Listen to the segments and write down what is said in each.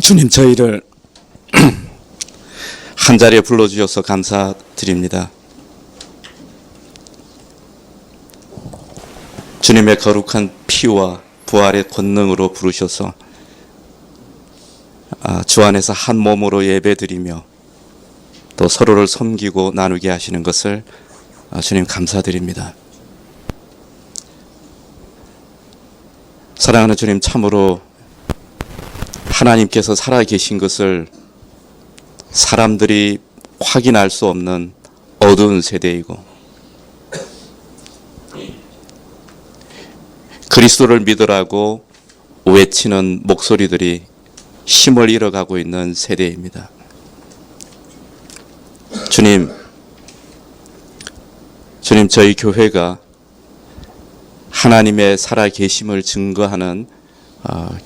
주님, 저희를 한 자리에 불러주셔서 감사드립니다. 주님의 거룩한 피와 부활의 권능으로 부르셔서 주 안에서 한 몸으로 예배드리며 또 서로를 섬기고 나누게 하시는 것을 주님 감사드립니다. 사랑하는 주님, 참으로 하나님께서 살아계신 것을 사람들이 확인할 수 없는 어두운 세대이고, 그리스도를 믿으라고 외치는 목소리들이 힘을 잃어가고 있는 세대입니다. 주님, 저희 교회가 하나님의 살아계심을 증거하는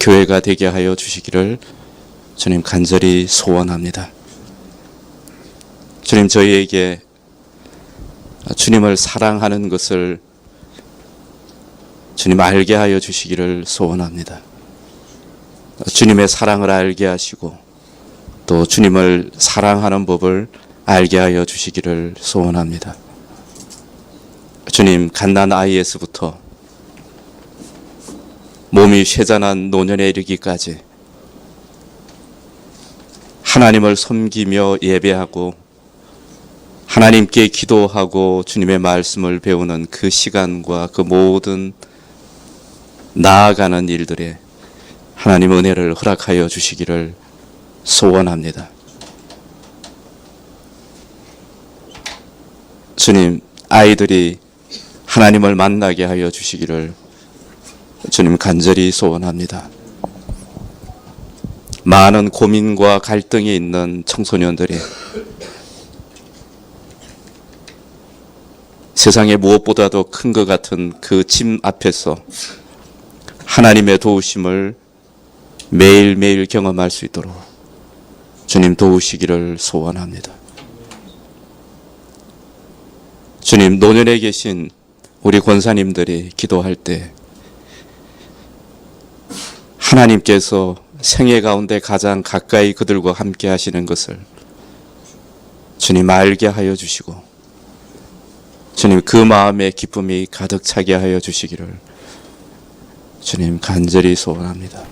교회가 되게 하여 주시기를 주님 간절히 소원합니다. 주님, 저희에게 주님을 사랑하는 것을 주님 알게 하여 주시기를 소원합니다. 주님의 사랑을 알게 하시고 또 주님을 사랑하는 법을 알게 하여 주시기를 소원합니다. 주님, 갓난 아이에서부터 몸이 쇠잔한 노년에 이르기까지 하나님을 섬기며 예배하고 하나님께 기도하고 주님의 말씀을 배우는 그 시간과 그 모든 나아가는 일들에 하나님 은혜를 허락하여 주시기를 소원합니다. 주님, 아이들이 하나님을 만나게 하여 주시기를 주님 간절히 소원합니다. 많은 고민과 갈등이 있는 청소년들이 세상에 무엇보다도 큰 것 같은 그 짐 앞에서 하나님의 도우심을 매일매일 경험할 수 있도록 주님 도우시기를 소원합니다. 주님, 노년에 계신 우리 권사님들이 기도할 때 하나님께서 생애 가운데 가장 가까이 그들과 함께 하시는 것을 주님 알게 하여 주시고 주님 그 마음에 기쁨이 가득 차게 하여 주시기를 주님 간절히 소원합니다.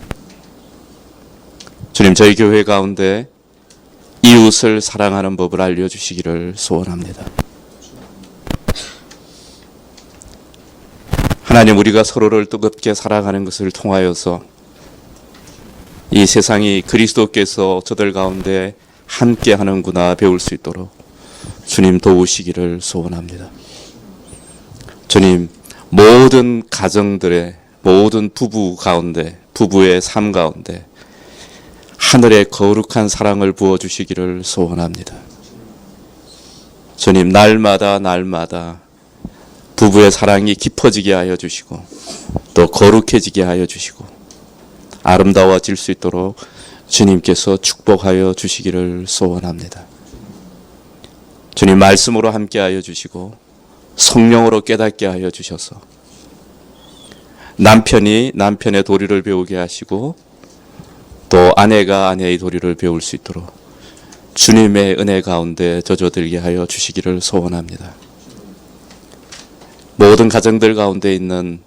주님, 저희 교회 가운데 이웃을 사랑하는 법을 알려주시기를 소원합니다. 하나님, 우리가 서로를 뜨겁게 사랑하는 것을 통하여서 이 세상이 그리스도께서 저들 가운데 함께 하는구나 배울 수 있도록 주님 도우시기를 소원합니다. 주님, 모든 가정들의 모든 부부 가운데, 부부의 삶 가운데 하늘의 거룩한 사랑을 부어주시기를 소원합니다. 주님, 날마다 부부의 사랑이 깊어지게 하여 주시고 또 거룩해지게 하여 주시고 아름다워질 수 있도록 주님께서 축복하여 주시기를 소원합니다. 주님, 말씀으로 함께 하여 주시고 성령으로 깨닫게 하여 주셔서 남편이 남편의 도리를 배우게 하시고 또 아내가 아내의 도리를 배울 수 있도록 주님의 은혜 가운데 젖어들게 하여 주시기를 소원합니다. 모든 가정들 가운데 있는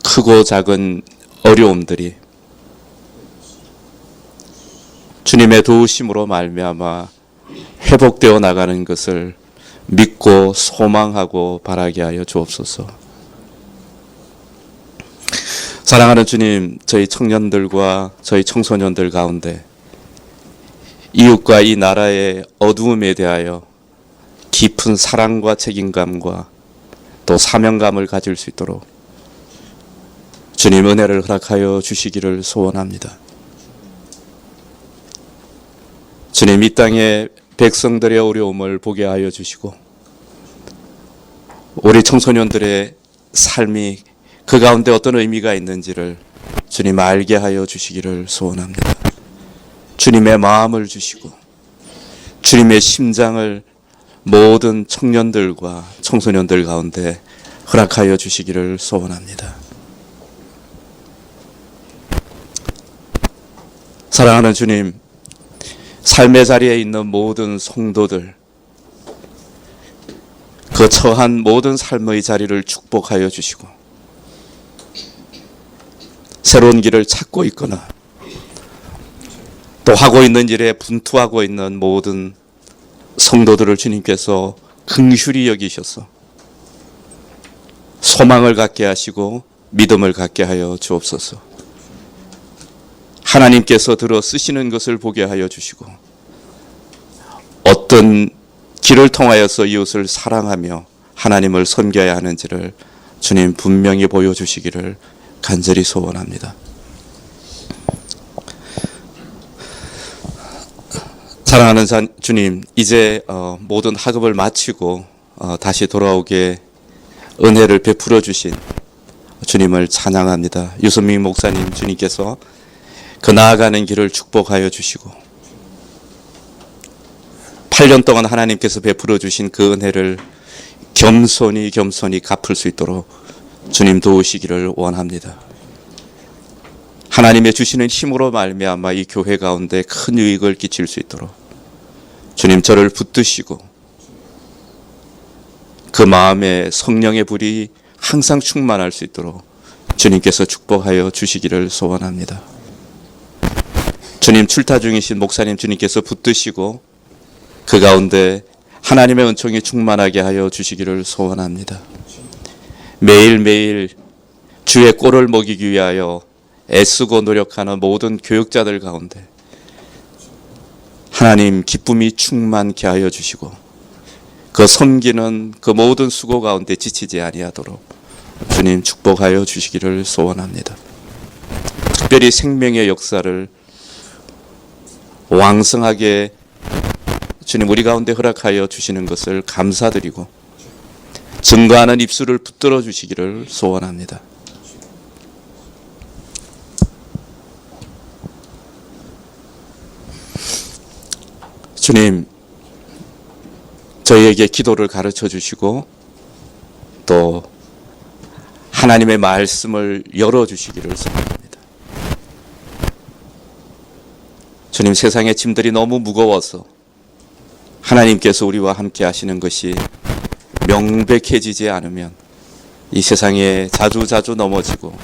크고 작은 어려움들이 주님의 도우심으로 말미암아 회복되어 나가는 것을 믿고 소망하고 바라게 하여 주옵소서. 사랑하는 주님, 저희 청년들과 저희 청소년들 가운데 이웃과 이 나라의 어두움에 대하여 깊은 사랑과 책임감과 또 사명감을 가질 수 있도록 주님 은혜를 허락하여 주시기를 소원합니다. 주님, 이 땅의 백성들의 어려움을 보게 하여 주시고 우리 청소년들의 삶이 그 가운데 어떤 의미가 있는지를 주님 알게 하여 주시기를 소원합니다. 주님의 마음을 주시고 주님의 심장을 모든 청년들과 청소년들 가운데 허락하여 주시기를 소원합니다. 사랑하는 주님, 삶의 자리에 있는 모든 성도들, 그 처한 모든 삶의 자리를 축복하여 주시고, 새로운 길을 찾고 있거나 또 하고 있는 일에 분투하고 있는 모든 성도들을 주님께서 긍휼히 여기셔서 소망을 갖게 하시고 믿음을 갖게 하여 주옵소서. 하나님께서 들어 쓰시는 것을 보게 하여 주시고, 어떤 길을 통하여서 이웃을 사랑하며 하나님을 섬겨야 하는지를 주님 분명히 보여주시기를 간절히 소원합니다. 사랑하는 주님, 이제 모든 학업을 마치고 다시 돌아오게 은혜를 베풀어 주신 주님을 찬양합니다. 유선민 목사님, 주님께서 그 나아가는 길을 축복하여 주시고 8년 동안 하나님께서 베풀어 주신 그 은혜를 겸손히 갚을 수 있도록 주님 도우시기를 원합니다. 하나님의 주시는 힘으로 말미암아 이 교회 가운데 큰 유익을 끼칠 수 있도록 주님 저를 붙드시고 그 마음에 성령의 불이 항상 충만할 수 있도록 주님께서 축복하여 주시기를 소원합니다. 주님 출타 중이신 목사님 주님께서 붙드시고 그 가운데 하나님의 은총이 충만하게 하여 주시기를 소원합니다. 매일매일 주의 꼴을 먹이기 위하여 애쓰고 노력하는 모든 교육자들 가운데 하나님 기쁨이 충만케 하여 주시고 그 섬기는 그 모든 수고 가운데 지치지 아니하도록 주님 축복하여 주시기를 소원합니다. 특별히 생명의 역사를 왕성하게 주님 우리 가운데 허락하여 주시는 것을 감사드리고 증거하는 입술을 붙들어 주시기를 소원합니다. 주님, 저희에게 기도를 가르쳐 주시고 또 하나님의 말씀을 열어주시기를 소원합니다. 주님, 세상의 짐들이 너무 무거워서 하나님께서 우리와 함께 하시는 것이 명백해지지 않으면 이 세상에 자주 넘어지고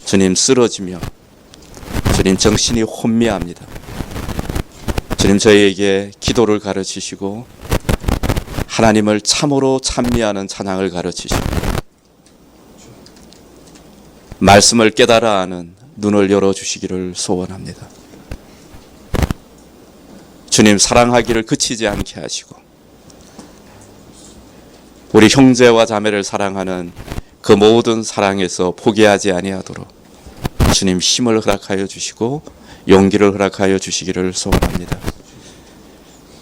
주님 쓰러지며 주님 정신이 혼미합니다. 주님 저희에게 기도를 가르치시고 하나님을 참으로 찬미하는 찬양을 가르치시고 말씀을 깨달아 아는 눈을 열어주시기를 소원합니다. 주님 사랑하기를 그치지 않게 하시고 우리 형제와 자매를 사랑하는 그 모든 사랑에서 포기하지 아니하도록 주님 힘을 허락하여 주시고 용기를 허락하여 주시기를 소원합니다.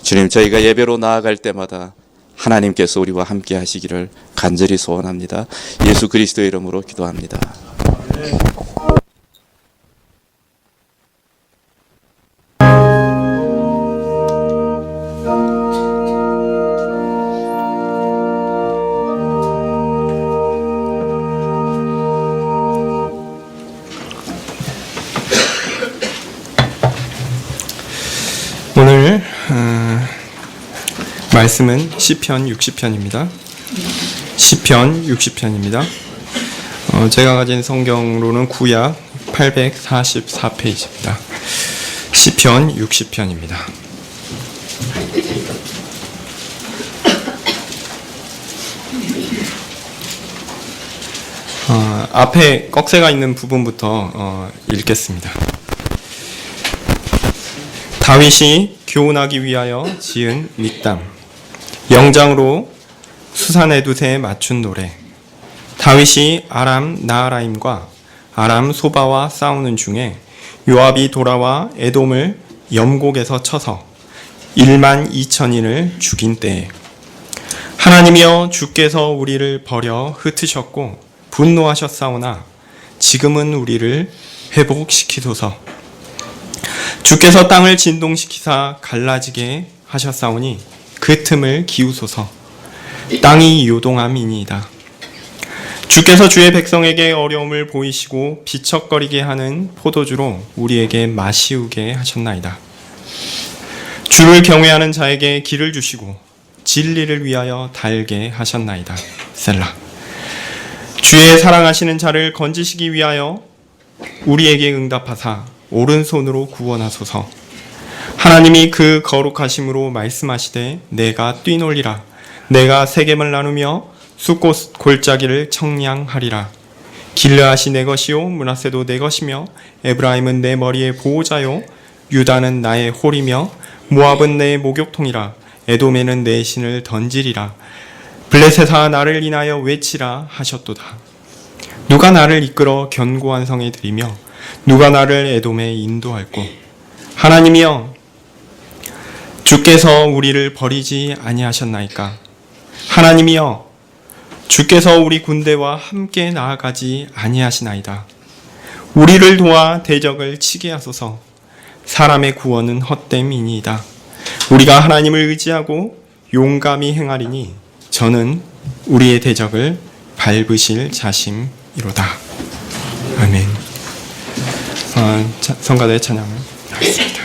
주님 저희가 예배로 나아갈 때마다 하나님께서 우리와 함께 하시기를 간절히 소원합니다. 예수 그리스도의 이름으로 기도합니다. 오늘 말씀은 시편 60편입니다. 시편 60편입니다. 제가 가진 성경으로는 구약 844페이지입니다. 시편 60편입니다. 앞에 꺽쇠가 있는 부분부터 읽겠습니다. 다윗이 교훈하기 위하여 지은 믹담, 영장으로 수산에두새에 맞춘 노래. 다윗이 아람 나하라임과 아람 소바와 싸우는 중에 요압이 돌아와 에돔을 염곡에서 쳐서 1만 2천인을 죽인 때에 하나님이여 주께서 우리를 버려 흩으셨고 분노하셨사오나 지금은 우리를 회복시키소서. 주께서 땅을 진동시키사 갈라지게 하셨사오니 그 틈을 기우소서. 땅이 요동함이니이다. 주께서 주의 백성에게 어려움을 보이시고 비척거리게 하는 포도주로 우리에게 마시우게 하셨나이다. 주를 경외하는 자에게 길을 주시고 진리를 위하여 달게 하셨나이다. 셀라. 주의 사랑하시는 자를 건지시기 위하여 우리에게 응답하사 오른손으로 구원하소서. 하나님이 그 거룩하심으로 말씀하시되 내가 뛰놀리라. 내가 세겜을 나누며 숫곳 골짜기를 청량하리라. 길르앗이 내 것이요 므낫세도 내 것이며 에브라임은 내 머리의 보호자요 유다는 나의 홀이며 모압은 내 목욕통이라. 에돔에는 내 신을 던지리라. 블레셋아 나를 인하여 외치라 하셨도다. 누가 나를 이끌어 견고한 성에 들이며 누가 나를 에돔에 인도할꼬. 하나님이여 주께서 우리를 버리지 아니하셨나이까. 하나님이여 주께서 우리 군대와 함께 나아가지 아니하시나이다. 우리를 도와 대적을 치게 하소서. 사람의 구원은 헛됨이니이다. 우리가 하나님을 의지하고 용감히 행하리니 저는 우리의 대적을 밟으실 자심이로다. 아멘. 성가대 찬양을 하겠습니다.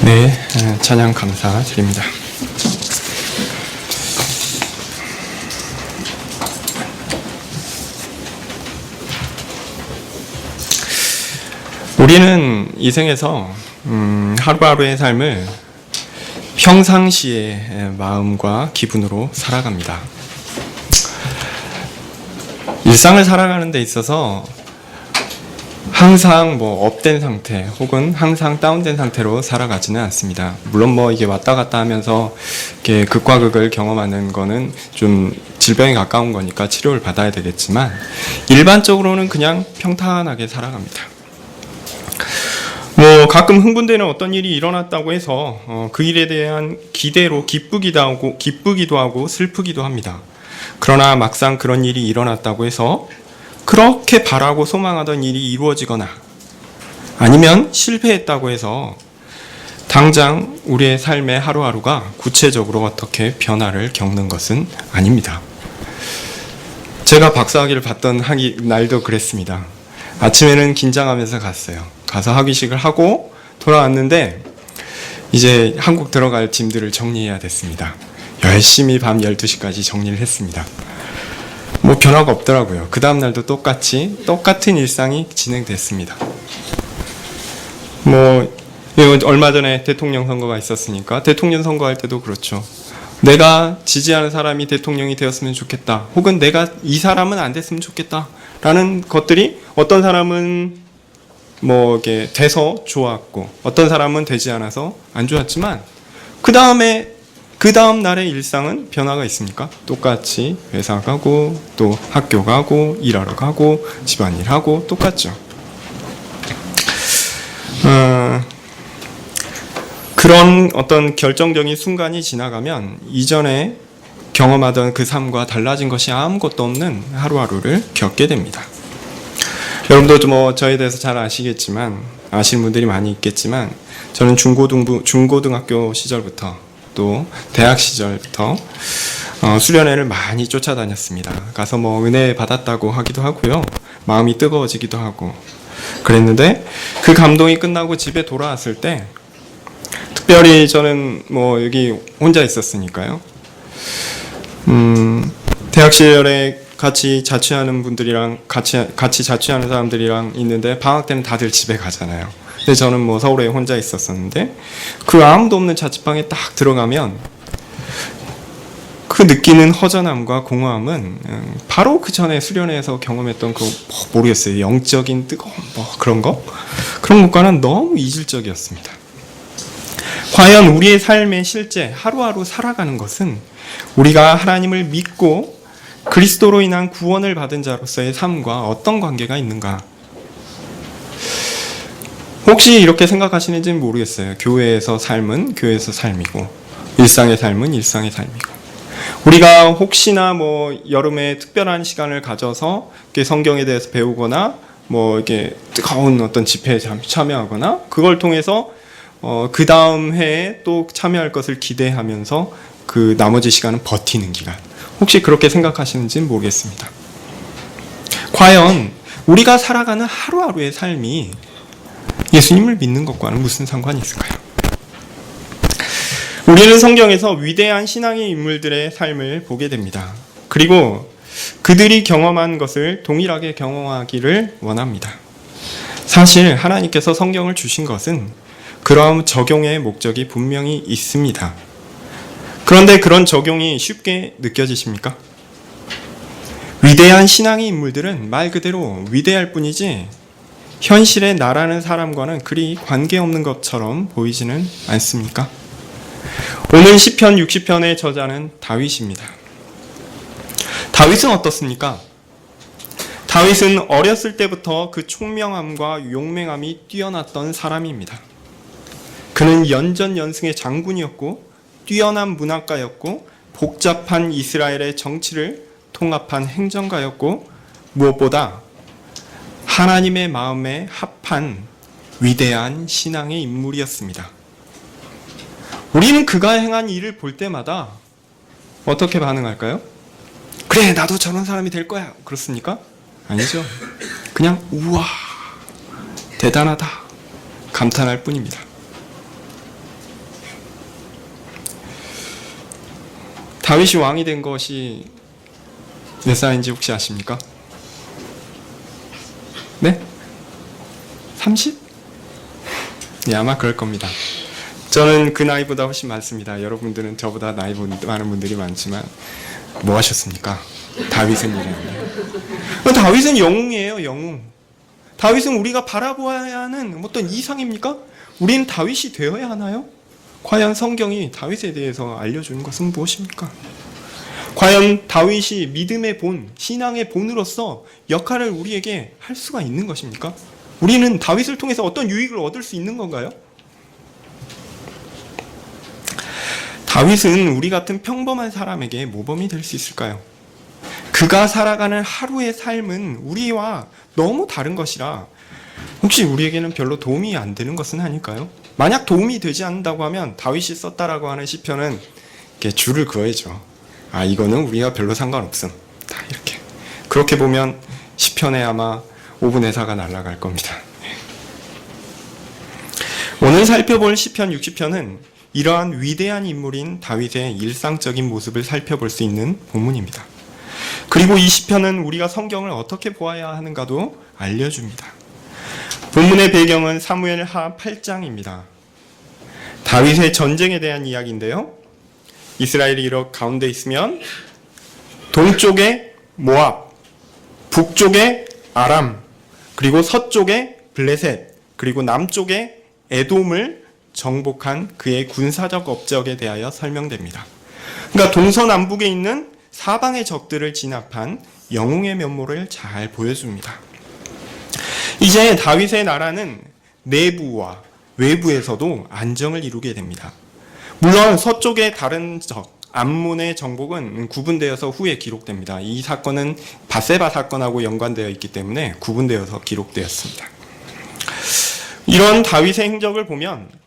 네, 찬양 감사드립니다. 우리는 이 생에서 하루하루의 삶을 평상시의 마음과 기분으로 살아갑니다. 일상을 살아가는 데 있어서 항상 업된 상태 혹은 항상 다운된 상태로 살아가지는 않습니다. 물론 이게 왔다 갔다 하면서 이렇게 극과 극을 경험하는 거는 좀 질병에 가까운 거니까 치료를 받아야 되겠지만 일반적으로는 그냥 평탄하게 살아갑니다. 가끔 흥분되는 어떤 일이 일어났다고 해서 그 일에 대한 기대로 기쁘기도 하고 슬프기도 합니다. 그러나 막상 그런 일이 일어났다고 해서 그렇게 바라고 소망하던 일이 이루어지거나 아니면 실패했다고 해서 당장 우리의 삶의 하루하루가 구체적으로 어떻게 변화를 겪는 것은 아닙니다. 제가 박사학위를 받던 날도 그랬습니다. 아침에는 긴장하면서 갔어요. 가서 학위식을 하고 돌아왔는데 이제 한국 들어갈 짐들을 정리해야 됐습니다. 열심히 밤 12시까지 정리를 했습니다. 변화가 없더라고요. 그 다음 날도 똑같은 일상이 진행됐습니다. 얼마 전에 대통령 선거가 있었으니까 대통령 선거할 때도 그렇죠. 내가 지지하는 사람이 대통령이 되었으면 좋겠다. 혹은 내가 이 사람은 안 됐으면 좋겠다. 라는 것들이 어떤 사람은 이렇게 돼서 좋았고 어떤 사람은 되지 않아서 안 좋았지만 그 다음 날의 일상은 변화가 있습니까? 똑같이 회사 가고 또 학교 가고 일하러 가고 집안일 하고 똑같죠. 그런 어떤 결정적인 순간이 지나가면 이전에 경험하던 그 삶과 달라진 것이 아무것도 없는 하루하루를 겪게 됩니다. 여러분도 저에 대해서 잘 아시는 분들이 많이 있겠지만 저는 중고등학교 시절부터 또 대학 시절부터 수련회를 많이 쫓아다녔습니다. 가서 은혜 받았다고 하기도 하고요. 마음이 뜨거워지기도 하고 그랬는데 그 감동이 끝나고 집에 돌아왔을 때 특별히 저는 여기 혼자 있었으니까요. 대학 시절에 같이 자취하는 분들이랑 같이 자취하는 사람들이랑 있는데 방학 때는 다들 집에 가잖아요. 근데 저는 서울에 혼자 있었었는데 그 아무도 없는 자취방에 딱 들어가면 그 느끼는 허전함과 공허함은 바로 그 전에 수련회에서 경험했던 모르겠어요. 영적인 뜨거움 그런 것과는 너무 이질적이었습니다. 과연 우리의 삶의 실제 하루하루 살아가는 것은 우리가 하나님을 믿고 그리스도로 인한 구원을 받은 자로서의 삶과 어떤 관계가 있는가? 혹시 이렇게 생각하시는지는 모르겠어요. 교회에서 삶은 교회에서 삶이고 일상의 삶은 일상의 삶이고 우리가 혹시나 여름에 특별한 시간을 가져서 성경에 대해서 배우거나 이렇게 뜨거운 어떤 집회에 참여하거나 그걸 통해서 그 다음 해에 또 참여할 것을 기대하면서 그 나머지 시간은 버티는 기간. 혹시 그렇게 생각하시는지는 모르겠습니다. 과연 우리가 살아가는 하루하루의 삶이 예수님을 믿는 것과는 무슨 상관이 있을까요? 우리는 성경에서 위대한 신앙의 인물들의 삶을 보게 됩니다. 그리고 그들이 경험한 것을 동일하게 경험하기를 원합니다. 사실 하나님께서 성경을 주신 것은 그러한 적용의 목적이 분명히 있습니다. 그런데 그런 적용이 쉽게 느껴지십니까? 위대한 신앙의 인물들은 말 그대로 위대할 뿐이지 현실에 나라는 사람과는 그리 관계없는 것처럼 보이지는 않습니까? 오늘 시편 60편의 저자는 다윗입니다. 다윗은 어떻습니까? 다윗은 어렸을 때부터 그 총명함과 용맹함이 뛰어났던 사람입니다. 그는 연전연승의 장군이었고 뛰어난 문학가였고 복잡한 이스라엘의 정치를 통합한 행정가였고 무엇보다 하나님의 마음에 합한 위대한 신앙의 인물이었습니다. 우리는 그가 행한 일을 볼 때마다 어떻게 반응할까요? 그래, 나도 저런 사람이 될 거야. 그렇습니까? 아니죠. 그냥 우와, 대단하다, 감탄할 뿐입니다. 다윗이 왕이 된 것이 몇 살인지 혹시 아십니까? 네? 30? 네, 아마 그럴 겁니다. 저는 그 나이보다 훨씬 많습니다. 여러분들은 저보다 나이 많은 분들이 많지만 뭐 하셨습니까? 다윗은 이랬네요. 다윗은 영웅이에요, 영웅. 다윗은 우리가 바라보아야 하는 어떤 이상입니까? 우리는 다윗이 되어야 하나요? 과연 성경이 다윗에 대해서 알려주는 것은 무엇입니까? 과연 다윗이 믿음의 본, 신앙의 본으로서 역할을 우리에게 할 수가 있는 것입니까? 우리는 다윗을 통해서 어떤 유익을 얻을 수 있는 건가요? 다윗은 우리 같은 평범한 사람에게 모범이 될 수 있을까요? 그가 살아가는 하루의 삶은 우리와 너무 다른 것이라 혹시 우리에게는 별로 도움이 안 되는 것은 아닐까요? 만약 도움이 되지 않는다고 하면 다윗이 썼다라고 하는 시편은 이렇게 줄을 그어야죠. 아, 이거는 우리가 별로 상관없음. 다 이렇게. 그렇게 보면 시편에 아마 5분의 4가 날아갈 겁니다. 오늘 살펴볼 시편 60편은 이러한 위대한 인물인 다윗의 일상적인 모습을 살펴볼 수 있는 본문입니다. 그리고 이 시편은 우리가 성경을 어떻게 보아야 하는가도 알려줍니다. 본문의 배경은 사무엘하 8장입니다. 다윗의 전쟁에 대한 이야기인데요. 이스라엘이 이렇게 가운데 있으면 동쪽에 모압, 북쪽에 아람, 그리고 서쪽에 블레셋, 그리고 남쪽에 에돔을 정복한 그의 군사적 업적에 대하여 설명됩니다. 그러니까 동서남북에 있는 사방의 적들을 진압한 영웅의 면모를 잘 보여줍니다. 이제 다윗의 나라는 내부와 외부에서도 안정을 이루게 됩니다. 물론 서쪽의 다른 적, 암몬의 정복은 구분되어서 후에 기록됩니다. 이 사건은 바세바 사건하고 연관되어 있기 때문에 구분되어서 기록되었습니다. 이런 다윗의 행적을 보면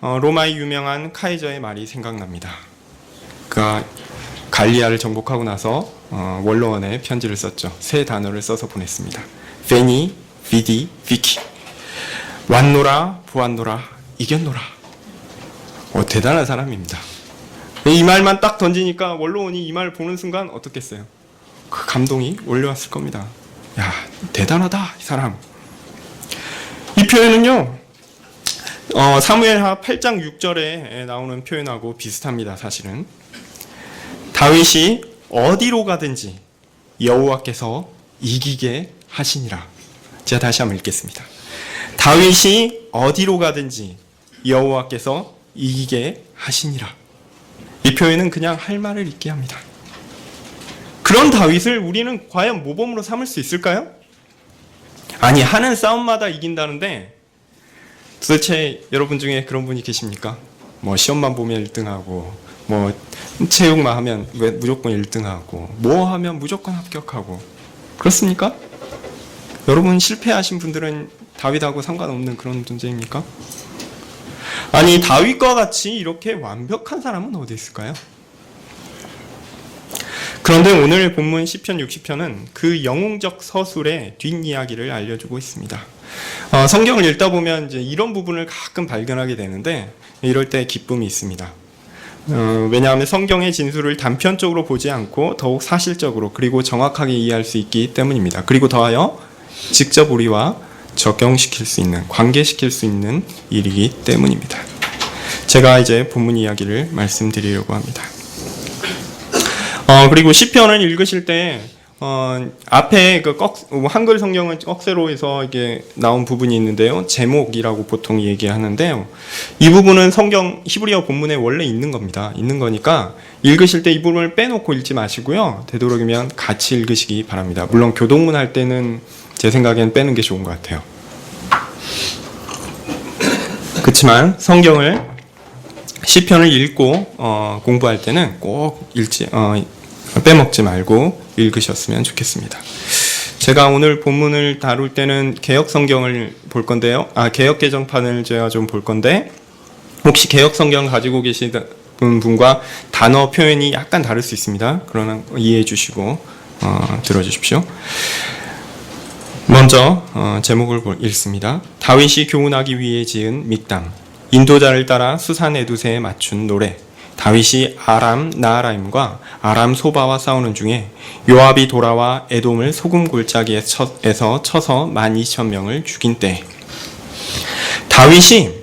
로마의 유명한 카이저의 말이 생각납니다. 그가 갈리아를 정복하고 나서 원로원에 편지를 썼죠. 세 단어를 써서 보냈습니다. 페니, 비디, 비키. 왔노라, 보았노라, 이겼노라. 대단한 사람입니다. 이 말만 딱 던지니까 원로원이 이 말을 보는 순간 어떻겠어요? 그 감동이 올려왔을 겁니다. 야, 대단하다, 이 사람. 이 표현은요, 사무엘하 8장 6절에 나오는 표현하고 비슷합니다, 사실은. 다윗이 어디로 가든지 여호와께서 이기게 하시니라. 제가 다시 한번 읽겠습니다. 다윗이 어디로 가든지 여호와께서 이기게 하시니라. 이 표현은 그냥 할 말을 있게 합니다. 그런 다윗을 우리는 과연 모범으로 삼을 수 있을까요? 아니, 하는 싸움마다 이긴다는데 도대체 여러분 중에 그런 분이 계십니까? 뭐 시험만 보면 1등하고 뭐 체육만 하면 무조건 1등하고 뭐 하면 무조건 합격하고 그렇습니까? 여러분 실패하신 분들은 다윗하고 상관없는 그런 존재입니까? 아니, 다윗과 같이 이렇게 완벽한 사람은 어디 있을까요? 그런데 오늘 본문 시편 60편은 그 영웅적 서술의 뒷이야기를 알려주고 있습니다. 성경을 읽다 보면 이제 이런 부분을 가끔 발견하게 되는데 이럴 때 기쁨이 있습니다. 왜냐하면 성경의 진술을 단편적으로 보지 않고 더욱 사실적으로 그리고 정확하게 이해할 수 있기 때문입니다. 그리고 더하여 직접 우리와 적용시킬 수 있는, 관계시킬 수 있는 일이기 때문입니다. 제가 이제 본문 이야기를 말씀드리려고 합니다. 그리고 시편을 읽으실 때 앞에 그 한글 성경은 꺽쇠로 해서 이게 나온 부분이 있는데요. 제목이라고 보통 얘기하는데요. 이 부분은 성경 히브리어 본문에 원래 있는 겁니다. 있는 거니까 읽으실 때 이 부분을 빼놓고 읽지 마시고요. 되도록이면 같이 읽으시기 바랍니다. 물론 교동문 할 때는 제 생각엔 빼는 게 좋은 것 같아요. 그렇지만 성경을 시편을 읽고 공부할 때는 꼭 빼먹지 말고 읽으셨으면 좋겠습니다. 제가 오늘 본문을 다룰 때는 개역 성경을 볼 건데요. 개역 개정판을 제가 좀 볼 건데 혹시 개역 성경 가지고 계시는 분과 단어 표현이 약간 다를 수 있습니다. 그러나 이해해 주시고 들어주십시오. 먼저 제목을 읽습니다. 다윗이 교훈하기 위해 지은 믹담, 인도자를 따라 수산 에두세에 맞춘 노래. 다윗이 아람 나하라임과 아람 소바와 싸우는 중에 요압이 돌아와 에돔을 소금 골짜기에서 쳐서 12,000명을 죽인 때 다윗이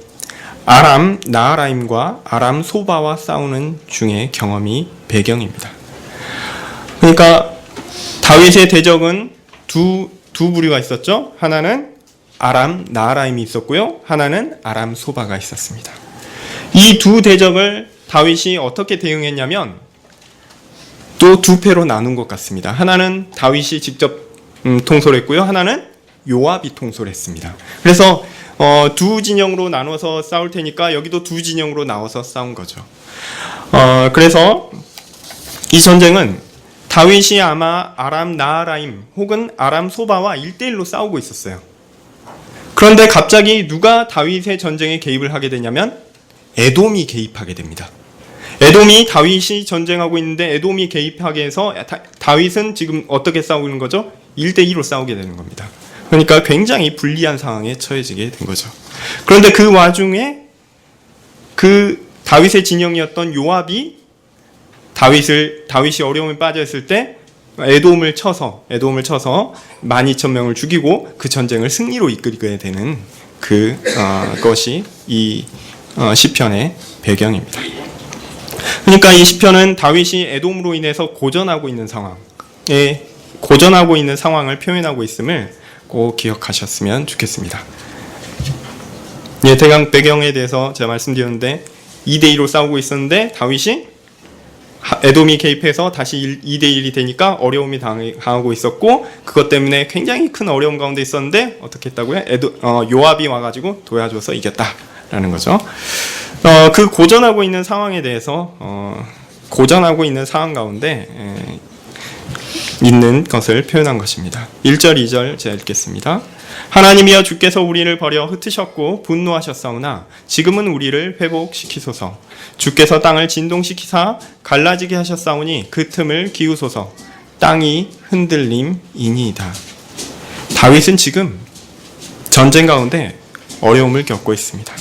아람 나하라임과 아람 소바와 싸우는 중에 경험이 배경입니다. 그러니까 다윗의 대적은 두 부류가 있었죠. 하나는 아람 나하라임이 있었고요. 하나는 아람 소바가 있었습니다. 이 두 대적을 다윗이 어떻게 대응했냐면 또 두 패로 나눈 것 같습니다. 하나는 다윗이 직접 통솔했고요. 하나는 요압이 통솔했습니다. 그래서 두 진영으로 나눠서 싸울 테니까 여기도 두 진영으로 나눠서 싸운 거죠. 그래서 이 전쟁은 다윗이 아마 아람 나하라임 혹은 아람 소바와 1대1로 싸우고 있었어요. 그런데 갑자기 누가 다윗의 전쟁에 개입을 하게 되냐면 에돔이 개입하게 됩니다. 에돔이 다윗이 전쟁하고 있는데 에돔이 개입하게 해서 다윗은 지금 어떻게 싸우는 거죠? 1대2로 싸우게 되는 겁니다. 그러니까 굉장히 불리한 상황에 처해지게 된 거죠. 그런데 그 와중에 그 다윗의 진영이었던 요압이 다윗이 어려움에 빠져 있을 때 에돔을 쳐서 12,000명을 죽이고 그 전쟁을 승리로 이끌게 되는 그것이 이 시편의 배경입니다. 그러니까 이 시편은 다윗이 에돔으로 인해서 고전하고 있는 상황을 표현하고 있음을 꼭 기억하셨으면 좋겠습니다. 예, 대강 배경에 대해서 제가 말씀드렸는데 2대2로 싸우고 있었는데 다윗이 에돔이 개입해서 다시 2대1이 되니까 어려움이 당하고 있었고 그것 때문에 굉장히 큰 어려움 가운데 있었는데 어떻게 했다고요? 요압이 와가지고 도와줘서 이겼다라는 거죠. 그 고전하고 있는 상황에 대해서 고전하고 있는 상황 가운데 있는 것을 표현한 것입니다. 1절 2절 제가 읽겠습니다. 하나님이여 주께서 우리를 버려 흩으셨고 분노하셨사오나 지금은 우리를 회복시키소서. 주께서 땅을 진동시키사 갈라지게 하셨사오니 그 틈을 기우소서. 땅이 흔들림이니이다. 다윗은 지금 전쟁 가운데 어려움을 겪고 있습니다.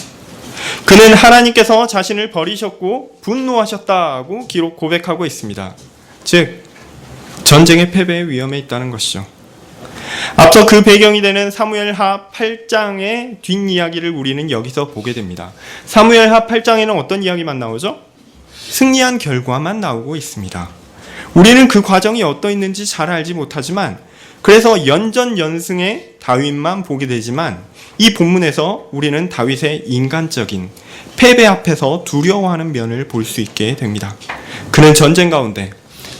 그는 하나님께서 자신을 버리셨고 분노하셨다고 고백하고 있습니다. 즉 전쟁의 패배의 위험에 있다는 것이죠. 앞서 그 배경이 되는 사무엘하 8장의 뒷이야기를 우리는 여기서 보게 됩니다. 사무엘하 8장에는 어떤 이야기만 나오죠? 승리한 결과만 나오고 있습니다. 우리는 그 과정이 어떠했는지 잘 알지 못하지만 그래서 연전연승의 다윗만 보게 되지만 이 본문에서 우리는 다윗의 인간적인 패배 앞에서 두려워하는 면을 볼 수 있게 됩니다. 그는 전쟁 가운데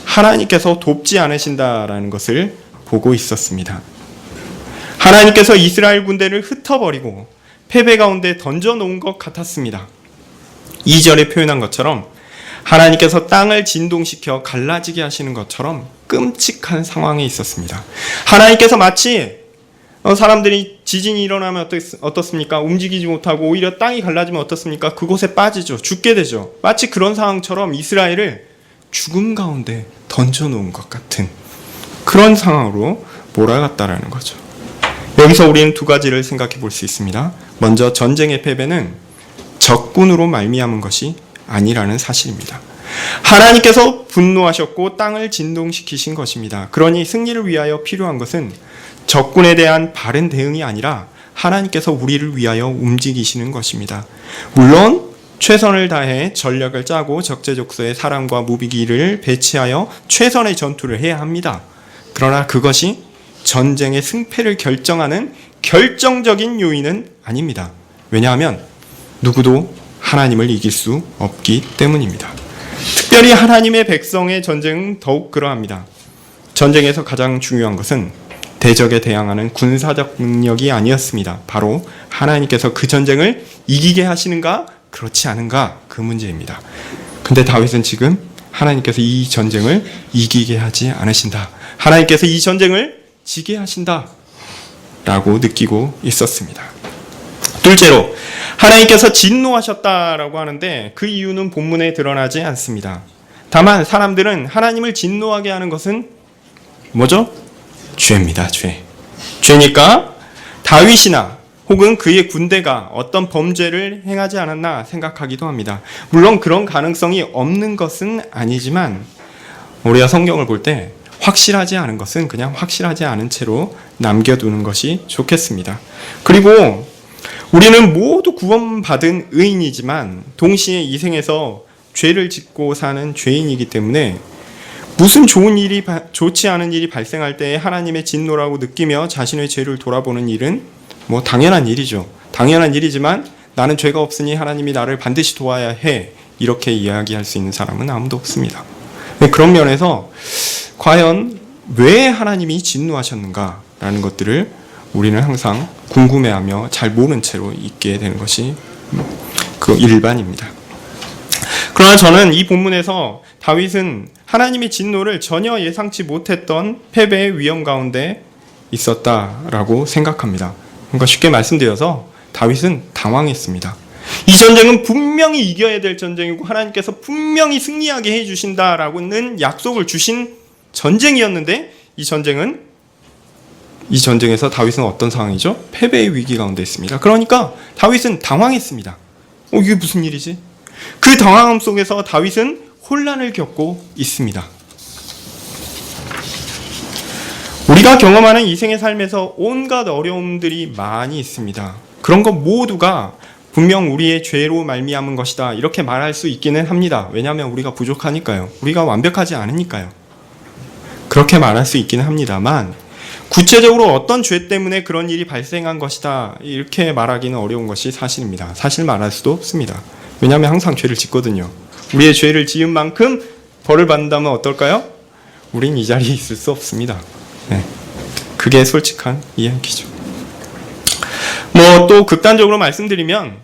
하나님께서 돕지 않으신다라는 것을 보고 있었습니다. 하나님께서 이스라엘 군대를 흩어버리고 패배 가운데 던져놓은 것 같았습니다. 2절에 표현한 것처럼 하나님께서 땅을 진동시켜 갈라지게 하시는 것처럼 끔찍한 상황에 있었습니다. 하나님께서 마치 사람들이 지진이 일어나면 어떻습니까? 움직이지 못하고 오히려 땅이 갈라지면 어떻습니까? 그곳에 빠지죠. 죽게 되죠. 마치 그런 상황처럼 이스라엘을 죽음 가운데 던져놓은 것 같은 그런 상황으로 몰아갔다라는 거죠. 여기서 우리는 두 가지를 생각해 볼 수 있습니다. 먼저 전쟁의 패배는 적군으로 말미암은 것이 아니라는 사실입니다. 하나님께서 분노하셨고 땅을 진동시키신 것입니다. 그러니 승리를 위하여 필요한 것은 적군에 대한 바른 대응이 아니라 하나님께서 우리를 위하여 움직이시는 것입니다. 물론 최선을 다해 전략을 짜고 적재적소에 사람과 무기를 배치하여 최선의 전투를 해야 합니다. 그러나 그것이 전쟁의 승패를 결정하는 결정적인 요인은 아닙니다. 왜냐하면 누구도 하나님을 이길 수 없기 때문입니다. 특별히 하나님의 백성의 전쟁은 더욱 그러합니다. 전쟁에서 가장 중요한 것은 대적에 대항하는 군사적 능력이 아니었습니다. 바로 하나님께서 그 전쟁을 이기게 하시는가 그렇지 않은가 그 문제입니다. 근데 다윗은 지금 하나님께서 이 전쟁을 이기게 하지 않으신다. 하나님께서 이 전쟁을 지게 하신다 라고 느끼고 있었습니다. 둘째로 하나님께서 진노하셨다라고 하는데 그 이유는 본문에 드러나지 않습니다. 다만 사람들은 하나님을 진노하게 하는 것은 뭐죠? 죄입니다. 죄니까 다윗이나 혹은 그의 군대가 어떤 범죄를 행하지 않았나 생각하기도 합니다. 물론 그런 가능성이 없는 것은 아니지만 우리가 성경을 볼 때 확실하지 않은 것은 그냥 확실하지 않은 채로 남겨두는 것이 좋겠습니다. 그리고 우리는 모두 구원받은 의인이지만 동시에 이 생에서 죄를 짓고 사는 죄인이기 때문에 무슨 좋지 않은 일이 발생할 때 하나님의 진노라고 느끼며 자신의 죄를 돌아보는 일은 뭐 당연한 일이죠. 당연한 일이지만 나는 죄가 없으니 하나님이 나를 반드시 도와야 해, 이렇게 이야기할 수 있는 사람은 아무도 없습니다. 그런 면에서 과연 왜 하나님이 진노하셨는가라는 것들을 우리는 항상 궁금해하며 잘 모른 채로 있게 되는 것이 그 일반입니다. 그러나 저는 이 본문에서 다윗은 하나님의 진노를 전혀 예상치 못했던 패배의 위험 가운데 있었다라고 생각합니다. 그러니까 쉽게 말씀드려서 다윗은 당황했습니다. 이 전쟁은 분명히 이겨야 될 전쟁이고 하나님께서 분명히 승리하게 해주신다라고는 약속을 주신 전쟁이었는데 이 전쟁에서 다윗은 어떤 상황이죠? 패배의 위기 가운데 있습니다. 그러니까 다윗은 당황했습니다. 이게 무슨 일이지? 그 당황함 속에서 다윗은 혼란을 겪고 있습니다. 우리가 경험하는 이생의 삶에서 온갖 어려움들이 많이 있습니다. 그런 것 모두가 분명 우리의 죄로 말미암은 것이다, 이렇게 말할 수 있기는 합니다. 왜냐하면 우리가 부족하니까요. 우리가 완벽하지 않으니까요. 그렇게 말할 수 있기는 합니다만 구체적으로 어떤 죄 때문에 그런 일이 발생한 것이다, 이렇게 말하기는 어려운 것이 사실입니다. 사실 말할 수도 없습니다. 왜냐하면 항상 죄를 짓거든요. 우리의 죄를 지은 만큼 벌을 받는다면 어떨까요? 우린 이 자리에 있을 수 없습니다. 네. 그게 솔직한 이야기죠. 또 극단적으로 말씀드리면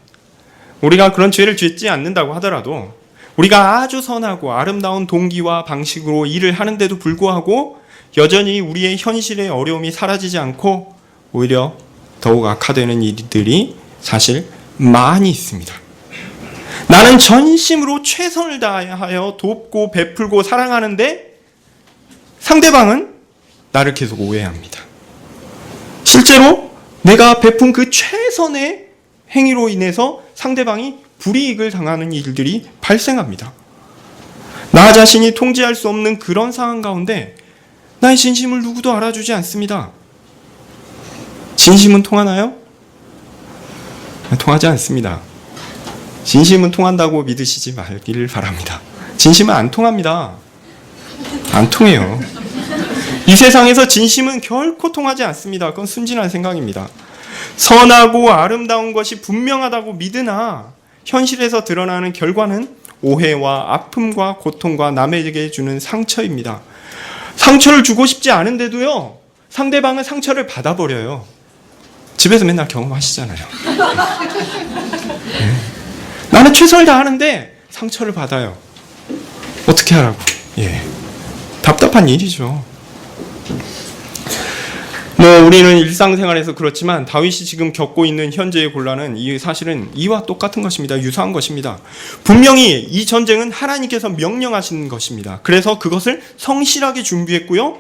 우리가 그런 죄를 짓지 않는다고 하더라도 우리가 아주 선하고 아름다운 동기와 방식으로 일을 하는데도 불구하고 여전히 우리의 현실의 어려움이 사라지지 않고 오히려 더욱 악화되는 일들이 사실 많이 있습니다. 나는 전심으로 최선을 다하여 돕고 베풀고 사랑하는데 상대방은 나를 계속 오해합니다. 실제로 내가 베푼 그 최선의 행위로 인해서 상대방이 불이익을 당하는 일들이 발생합니다. 나 자신이 통제할 수 없는 그런 상황 가운데 나의 진심을 누구도 알아주지 않습니다. 진심은 통하나요? 통하지 않습니다. 진심은 통한다고 믿으시지 말기를 바랍니다. 진심은 안 통합니다. 안 통해요. 이 세상에서 진심은 결코 통하지 않습니다. 그건 순진한 생각입니다. 선하고 아름다운 것이 분명하다고 믿으나 현실에서 드러나는 결과는 오해와 아픔과 고통과 남에게 주는 상처입니다. 상처를 주고 싶지 않은데도요, 상대방은 상처를 받아버려요. 집에서 맨날 경험하시잖아요. 네. 나는 최선을 다하는데 상처를 받아요. 어떻게 하라고? 답답한 일이죠. 우리는 일상생활에서 그렇지만 다윗이 지금 겪고 있는 현재의 곤란은 사실은 이와 똑같은 것입니다. 유사한 것입니다. 분명히 이 전쟁은 하나님께서 명령하신 것입니다. 그래서 그것을 성실하게 준비했고요,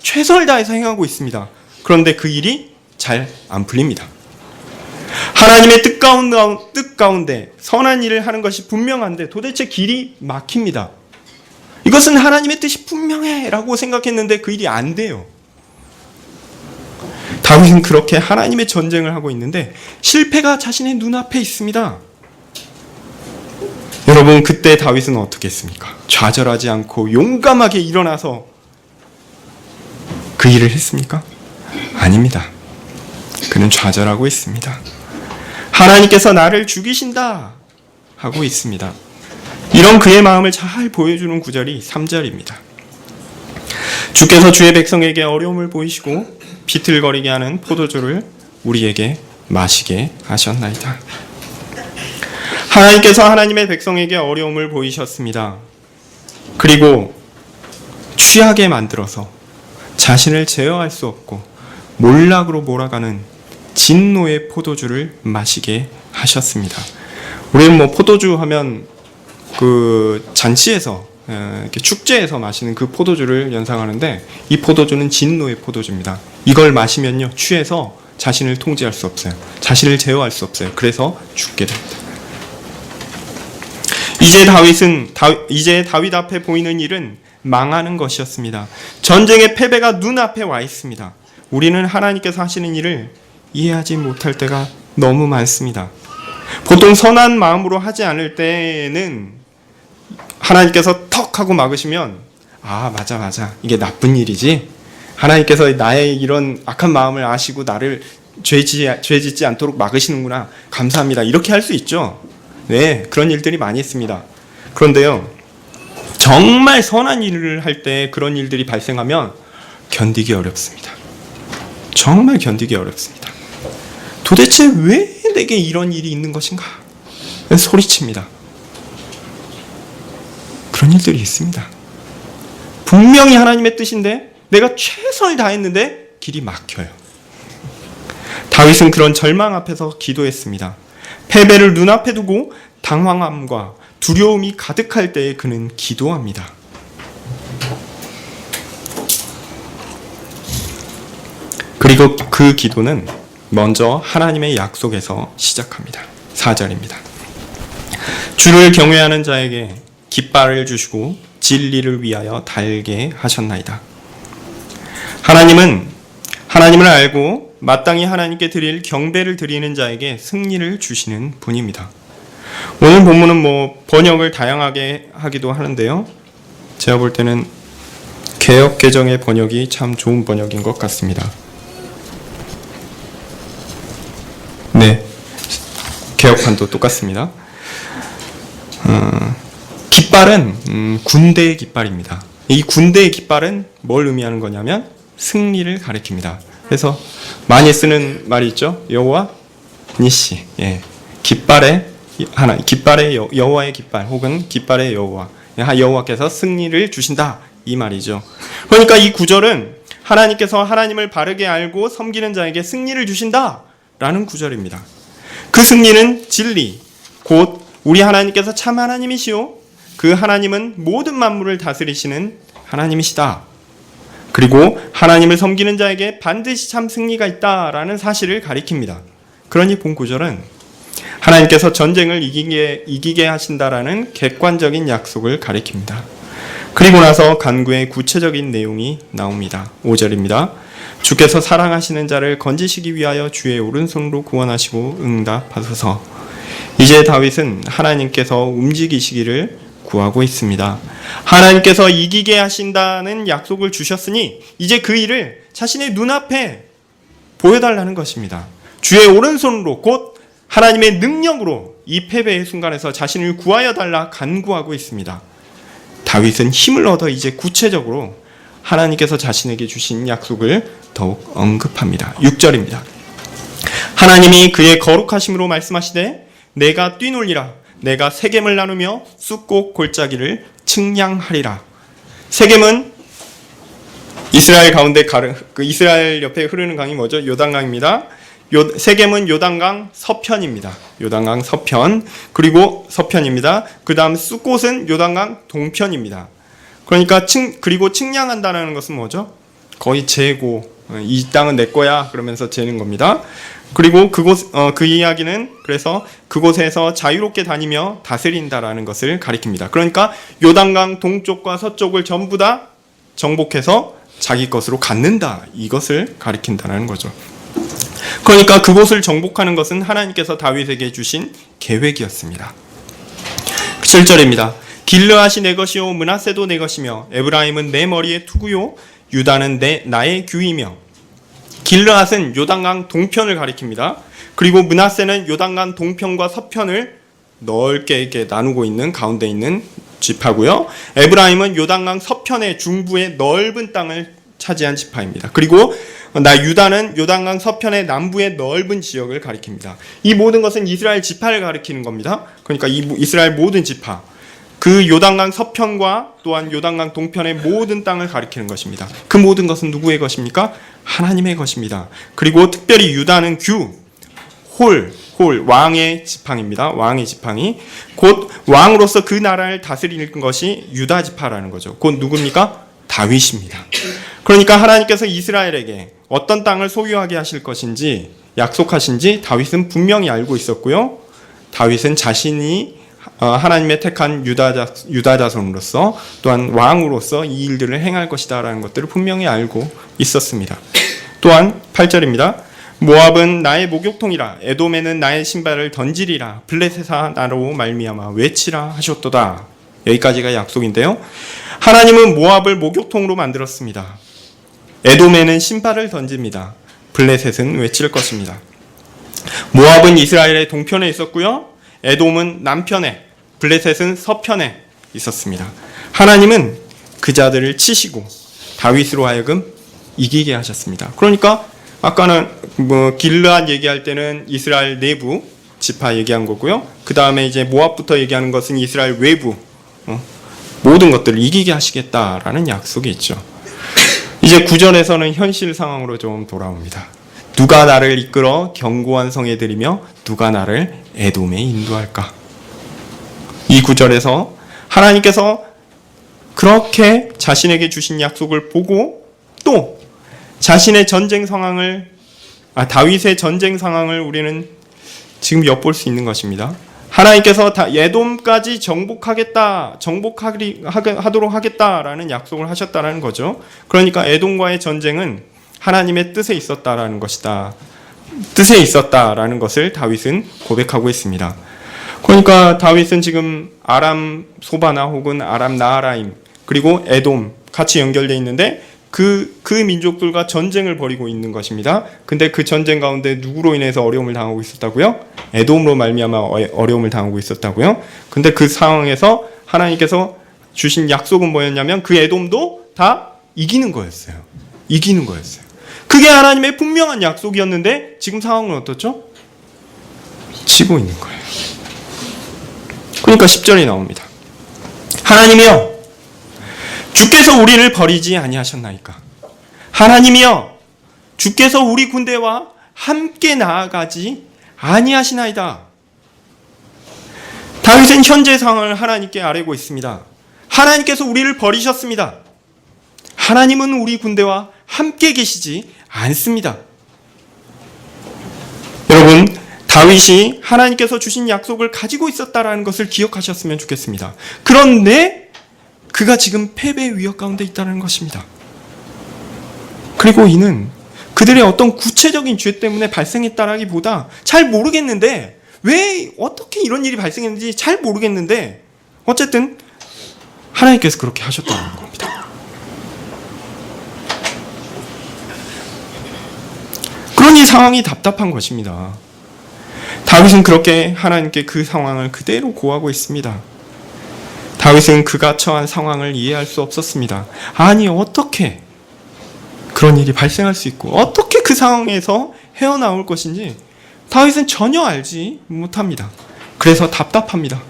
최선을 다해서 행하고 있습니다. 그런데 그 일이 잘 안 풀립니다. 하나님의 뜻 가운데 선한 일을 하는 것이 분명한데 도대체 길이 막힙니다. 이것은 하나님의 뜻이 분명해 라고 생각했는데 그 일이 안 돼요. 다윗은 그렇게 하나님의 전쟁을 하고 있는데 실패가 자신의 눈앞에 있습니다. 여러분, 그때 다윗은 어떻게 했습니까? 좌절하지 않고 용감하게 일어나서 그 일을 했습니까? 아닙니다. 그는 좌절하고 있습니다. 하나님께서 나를 죽이신다 하고 있습니다. 이런 그의 마음을 잘 보여주는 구절이 3절입니다. 주께서 주의 백성에게 어려움을 보이시고 비틀거리게 하는 포도주를 우리에게 마시게 하셨나이다. 하나님께서 하나님의 백성에게 어려움을 보이셨습니다. 그리고 취하게 만들어서 자신을 제어할 수 없고 몰락으로 몰아가는 진노의 포도주를 마시게 하셨습니다. 우리는 포도주 하면 그 잔치에서 이렇게 축제에서 마시는 그 포도주를 연상하는데 이 포도주는 진노의 포도주입니다. 이걸 마시면요, 취해서 자신을 통제할 수 없어요. 자신을 제어할 수 없어요. 그래서 죽게 됩니다. 이제 다윗 앞에 보이는 일은 망하는 것이었습니다. 전쟁의 패배가 눈앞에 와 있습니다. 우리는 하나님께서 하시는 일을 이해하지 못할 때가 너무 많습니다. 보통 선한 마음으로 하지 않을 때는 하나님께서 턱 하고 막으시면 맞아 이게 나쁜 일이지, 하나님께서 나의 이런 악한 마음을 아시고 나를 죄 짓지 않도록 막으시는구나, 감사합니다, 이렇게 할 수 있죠. 네, 그런 일들이 많이 있습니다. 그런데요, 정말 선한 일을 할 때 그런 일들이 발생하면 견디기 어렵습니다. 정말 견디기 어렵습니다. 도대체 왜 내게 이런 일이 있는 것인가? 소리칩니다. 그런 일들이 있습니다. 분명히 하나님의 뜻인데 내가 최선을 다했는데 길이 막혀요. 다윗은 그런 절망 앞에서 기도했습니다. 패배를 눈앞에 두고 당황함과 두려움이 가득할 때에 그는 기도합니다. 그리고 그 기도는 먼저 하나님의 약속에서 시작합니다. 4절입니다. 주를 경외하는 자에게 깃발을 주시고 진리를 위하여 달게 하셨나이다. 하나님을 알고 마땅히 하나님께 드릴 경배를 드리는 자에게 승리를 주시는 분입니다. 오늘 본문은 번역을 다양하게 하기도 하는데요, 제가 볼 때는 개역개정의 번역이 참 좋은 번역인 것 같습니다. 네, 개역판도 똑같습니다. 깃발은 군대의 깃발입니다. 이 군대의 깃발은 뭘 의미하는 거냐면 승리를 가리킵니다. 그래서 많이 쓰는 말이 있죠. 여호와 니시. 예. 깃발의 여호와의 깃발, 혹은 깃발의 여호와. 여호와께서 승리를 주신다, 이 말이죠. 그러니까 이 구절은 하나님께서 하나님을 바르게 알고 섬기는 자에게 승리를 주신다라는 구절입니다. 그 승리는 진리, 곧 우리 하나님께서 참 하나님이시오, 그 하나님은 모든 만물을 다스리시는 하나님이시다. 그리고 하나님을 섬기는 자에게 반드시 참 승리가 있다라는 사실을 가리킵니다. 그러니 본 구절은 하나님께서 전쟁을 이기게 하신다라는 객관적인 약속을 가리킵니다. 그리고 나서 간구의 구체적인 내용이 나옵니다. 5절입니다. 주께서 사랑하시는 자를 건지시기 위하여 주의 오른손으로 구원하시고 응답하소서. 이제 다윗은 하나님께서 움직이시기를 구하고 있습니다. 하나님께서 이기게 하신다는 약속을 주셨으니 이제 그 일을 자신의 눈앞에 보여달라는 것입니다. 주의 오른손으로, 곧 하나님의 능력으로 이 패배의 순간에서 자신을 구하여 달라 간구하고 있습니다. 다윗은 힘을 얻어 이제 구체적으로 하나님께서 자신에게 주신 약속을 더욱 언급합니다. 6절입니다. 하나님이 그의 거룩하심으로 말씀하시되 내가 뛰놀리라, 내가 세겜을 나누며 쑥곡 골짜기를 측량하리라. 세겜은 이스라엘 가운데 이스라엘 옆에 흐르는 강이 뭐죠? 요단강입니다. 세겜은 요단강 서편입니다. 요단강 서편, 그리고 서편입니다. 그 다음 쑥곳은 요단강 동편입니다. 그러니까 그리고 측량한다는 것은 뭐죠? 거의 재고, 이 땅은 내 거야 그러면서 재는 겁니다. 그리고 그 이야기는 그래서 그곳에서 자유롭게 다니며 다스린다라는 것을 가리킵니다. 그러니까 요단강 동쪽과 서쪽을 전부 다 정복해서 자기 것으로 갖는다, 이것을 가리킨다는 거죠. 그러니까 그곳을 정복하는 것은 하나님께서 다윗에게 주신 계획이었습니다. 7절입니다. 길르앗이 내 것이요 므낫세도 내 것이며 에브라임은 내 머리의 투구요 유다는 나의 규이며. 길르앗은 요단강 동편을 가리킵니다. 그리고 므낫세는 요단강 동편과 서편을 넓게 이렇게 나누고 있는 가운데 있는 지파고요. 에브라임은 요단강 서편의 중부의 넓은 땅을 차지한 지파입니다. 그리고 유다는 요단강 서편의 남부의 넓은 지역을 가리킵니다. 이 모든 것은 이스라엘 지파를 가리키는 겁니다. 그러니까 이 이스라엘 모든 지파, 그 요단강 서편과 또한 요단강 동편의 모든 땅을 가리키는 것입니다. 그 모든 것은 누구의 것입니까? 하나님의 것입니다. 그리고 특별히 유다는 왕의 지팡입니다. 왕의 지팡이, 곧 왕으로서 그 나라를 다스리는 것이 유다 지파라는 거죠. 곧 누굽니까? 다윗입니다. 그러니까 하나님께서 이스라엘에게 어떤 땅을 소유하게 하실 것인지 약속하신지 다윗은 분명히 알고 있었고요. 다윗은 자신이 하나님의 택한 유다 자손으로서 또한 왕으로서 이 일들을 행할 것이다라는 것들을 분명히 알고 있었습니다. 또한 8절입니다. 모압은 나의 목욕통이라 에돔에는 나의 신발을 던지리라 블레셋아 나로 말미암아 외치라 하셨도다. 여기까지가 약속인데요. 하나님은 모압을 목욕통으로 만들었습니다. 에돔에는 신발을 던집니다. 블레셋은 외칠 것입니다. 모압은 이스라엘의 동편에 있었고요. 에돔은 남편에, 블레셋은 서편에 있었습니다. 하나님은 그 자들을 치시고 다윗으로 하여금 이기게 하셨습니다. 그러니까 아까는 길르앗 얘기할 때는 이스라엘 내부 지파 얘기한 거고요. 그 다음에 이제 모압부터 얘기하는 것은 이스라엘 외부 모든 것들을 이기게 하시겠다라는 약속이 있죠. 이제 9절에서는 현실 상황으로 좀 돌아옵니다. 누가 나를 이끌어 견고한 성에 들이며 누가 나를 에돔에 인도할까? 이 9절에서 하나님께서 그렇게 자신에게 주신 약속을 보고 또 자신의 전쟁 상황을 다윗의 전쟁 상황을 우리는 지금 엿볼 수 있는 것입니다. 하나님께서 에돔까지 정복하도록 하겠다라는 약속을 하셨다라는 거죠. 그러니까 에돔과의 전쟁은 하나님의 뜻에 있었다라는 것이다. 뜻에 있었다라는 것을 다윗은 고백하고 있습니다. 그러니까 다윗은 지금 아람 소바나 혹은 아람 나하라임 그리고 에돔 같이 연결되어 있는데 그 민족들과 전쟁을 벌이고 있는 것입니다. 근데 그 전쟁 가운데 누구로 인해서 어려움을 당하고 있었다고요? 에돔으로 말미암아 어려움을 당하고 있었다고요? 근데 그 상황에서 하나님께서 주신 약속은 뭐였냐면 그 에돔도 다 이기는 거였어요. 이기는 거였어요. 그게 하나님의 분명한 약속이었는데 지금 상황은 어떻죠? 지고 있는 거예요. 그러니까 10절이 나옵니다. 하나님이여 주께서 우리를 버리지 아니하셨나이까. 하나님이여 주께서 우리 군대와 함께 나아가지 아니하시나이다. 다윗은 현재 상황을 하나님께 아뢰고 있습니다. 하나님께서 우리를 버리셨습니다. 하나님은 우리 군대와 함께 계시지 않습니다. 여러분, 다윗이 하나님께서 주신 약속을 가지고 있었다라는 것을 기억하셨으면 좋겠습니다. 그런데 그가 지금 패배의 위협 가운데 있다는 것입니다. 그리고 이는 그들의 어떤 구체적인 죄 때문에 발생했다라기보다 잘 모르겠는데 왜 어떻게 이런 일이 발생했는지 잘 모르겠는데 어쨌든 하나님께서 그렇게 하셨다는 겁니다. 그러니 상황이 답답한 것입니다. 다윗은 그렇게 하나님께 그 상황을 그대로 고하고 있습니다. 다윗은 그가 처한 상황을 이해할 수 없었습니다. 아니 어떻게 그런 일이 발생할 수 있고 어떻게 그 상황에서 헤어나올 것인지 다윗은 전혀 알지 못합니다. 그래서 답답합니다.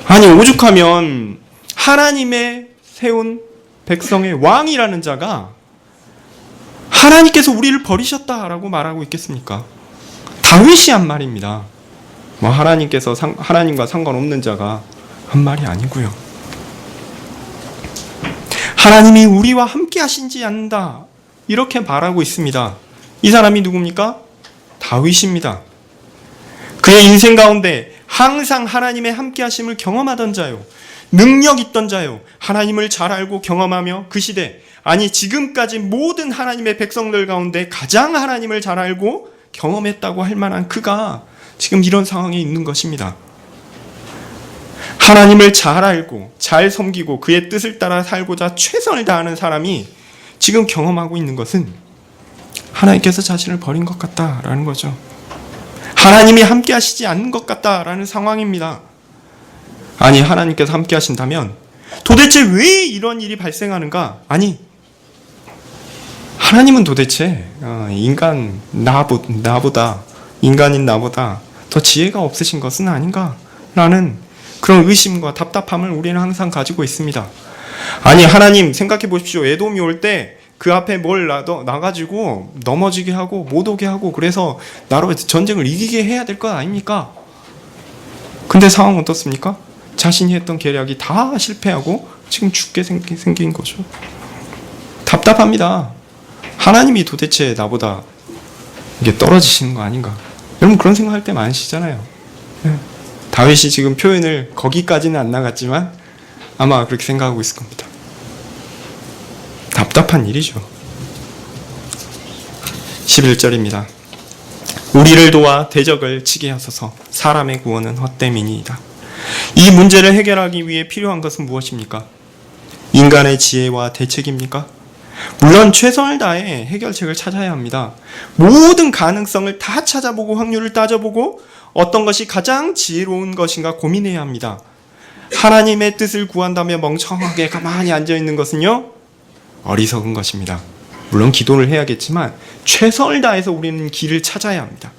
아니 오죽하면 하나님의 세운 백성의 왕이라는 자가 하나님께서 우리를 버리셨다라고 말하고 있겠습니까? 다윗이 한 말입니다. 뭐 하나님과 상관없는 자가 한 말이 아니고요. 하나님이 우리와 함께 하신지 않는다 이렇게 말하고 있습니다. 이 사람이 누굽니까? 다윗입니다. 그의 인생 가운데 항상 하나님의 함께 하심을 경험하던 자요, 능력 있던 자요, 하나님을 잘 알고 경험하며 그 시대, 아니 지금까지 모든 하나님의 백성들 가운데 가장 하나님을 잘 알고 경험했다고 할 만한 그가 지금 이런 상황에 있는 것입니다. 하나님을 잘 알고 잘 섬기고 그의 뜻을 따라 살고자 최선을 다하는 사람이 지금 경험하고 있는 것은 하나님께서 자신을 버린 것 같다라는 거죠. 하나님이 함께 하시지 않는 것 같다라는 상황입니다. 아니 하나님께서 함께 하신다면 도대체 왜 이런 일이 발생하는가? 아니 하나님은 도대체 인간인 나보다 더 지혜가 없으신 것은 아닌가라는 그런 의심과 답답함을 우리는 항상 가지고 있습니다. 아니 하나님 생각해 보십시오. 에돔이 올 때 그 앞에 뭘 놔가지고 넘어지게 하고 못 오게 하고 그래서 나로 전쟁을 이기게 해야 될 것 아닙니까? 근데 상황은 어떻습니까? 자신이 했던 계략이 다 실패하고 지금 죽게 생긴 거죠. 답답합니다. 하나님이 도대체 나보다 이게 떨어지시는 거 아닌가? 여러분 그런 생각할 때 많으시잖아요. 다윗이 지금 표현을 거기까지는 안 나갔지만 아마 그렇게 생각하고 있을 겁니다. 답답한 일이죠. 11절입니다. 우리를 도와 대적을 치게 하소서. 사람의 구원은 헛됨이니이다. 이 문제를 해결하기 위해 필요한 것은 무엇입니까? 인간의 지혜와 대책입니까? 물론 최선을 다해 해결책을 찾아야 합니다. 모든 가능성을 다 찾아보고 확률을 따져보고 어떤 것이 가장 지혜로운 것인가 고민해야 합니다. 하나님의 뜻을 구한다며 멍청하게 가만히 앉아있는 것은요, 어리석은 것입니다. 물론 기도를 해야겠지만 최선을 다해서 우리는 길을 찾아야 합니다.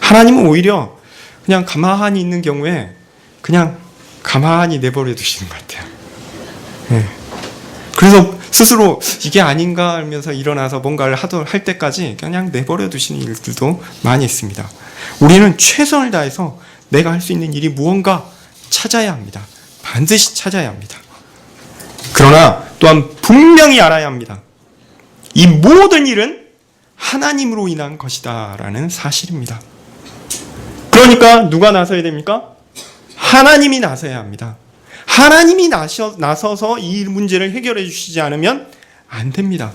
하나님은 오히려 그냥 가만히 있는 경우에 그냥 가만히 내버려 두시는 것 같아요. 네. 그래서 스스로 이게 아닌가 하면서 일어나서 뭔가를 할 때까지 그냥 내버려 두시는 일들도 많이 있습니다. 우리는 최선을 다해서 내가 할 수 있는 일이 무언가 찾아야 합니다. 반드시 찾아야 합니다. 그러나 또한 분명히 알아야 합니다. 이 모든 일은 하나님으로 인한 것이다 라는 사실입니다. 그러니까 누가 나서야 됩니까? 하나님이 나서야 합니다. 하나님이 나서서 이 문제를 해결해 주시지 않으면 안 됩니다.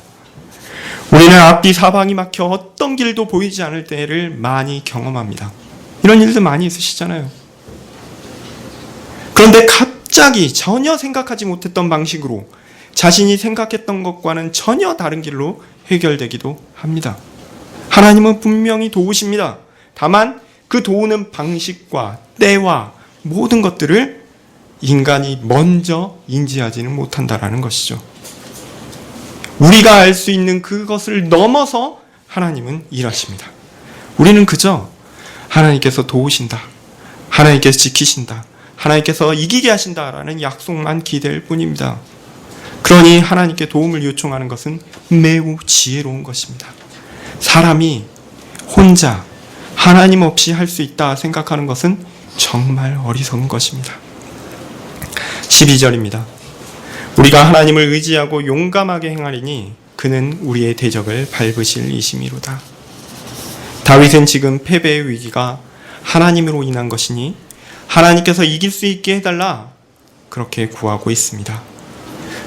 우리는 앞뒤 사방이 막혀 어떤 길도 보이지 않을 때를 많이 경험합니다. 이런 일도 많이 있으시잖아요. 그런데 갑자기 전혀 생각하지 못했던 방식으로 자신이 생각했던 것과는 전혀 다른 길로 해결되기도 합니다. 하나님은 분명히 도우십니다. 다만 그 도우는 방식과 때와 모든 것들을 인간이 먼저 인지하지는 못한다라는 것이죠. 우리가 알 수 있는 그것을 넘어서 하나님은 일하십니다. 우리는 그저 하나님께서 도우신다, 하나님께서 지키신다, 하나님께서 이기게 하신다라는 약속만 기대할 뿐입니다. 그러니 하나님께 도움을 요청하는 것은 매우 지혜로운 것입니다. 사람이 혼자 하나님 없이 할 수 있다 생각하는 것은 정말 어리석은 것입니다. 12절입니다. 우리가 하나님을 의지하고 용감하게 행하리니 그는 우리의 대적을 밟으실 이심이로다. 다윗은 지금 패배의 위기가 하나님으로 인한 것이니 하나님께서 이길 수 있게 해달라 그렇게 구하고 있습니다.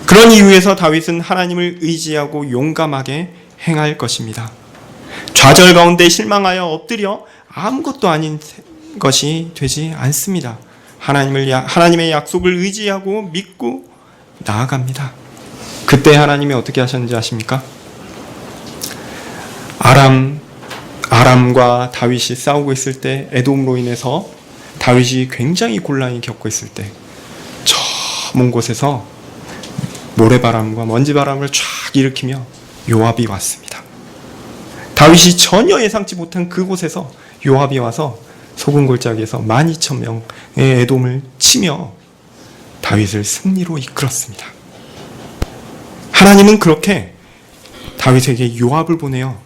그런 이유에서 다윗은 하나님을 의지하고 용감하게 행할 것입니다. 좌절 가운데 실망하여 엎드려 아무것도 아닌 것이 되지 않습니다. 하나님의 약속을 의지하고 믿고 나아갑니다. 그때 하나님이 어떻게 하셨는지 아십니까? 아람과 다윗이 싸우고 있을 때, 에돔으로 인해서 다윗이 굉장히 곤란히 겪고 있을 때, 저 먼 곳에서 모래바람과 먼지바람을 쫙 일으키며 요압이 왔습니다. 다윗이 전혀 예상치 못한 그곳에서 요압이 와서 소금 골짜기에서 12,000명의 에돔을 치며 다윗을 승리로 이끌었습니다. 하나님은 그렇게 다윗에게 요압을 보내어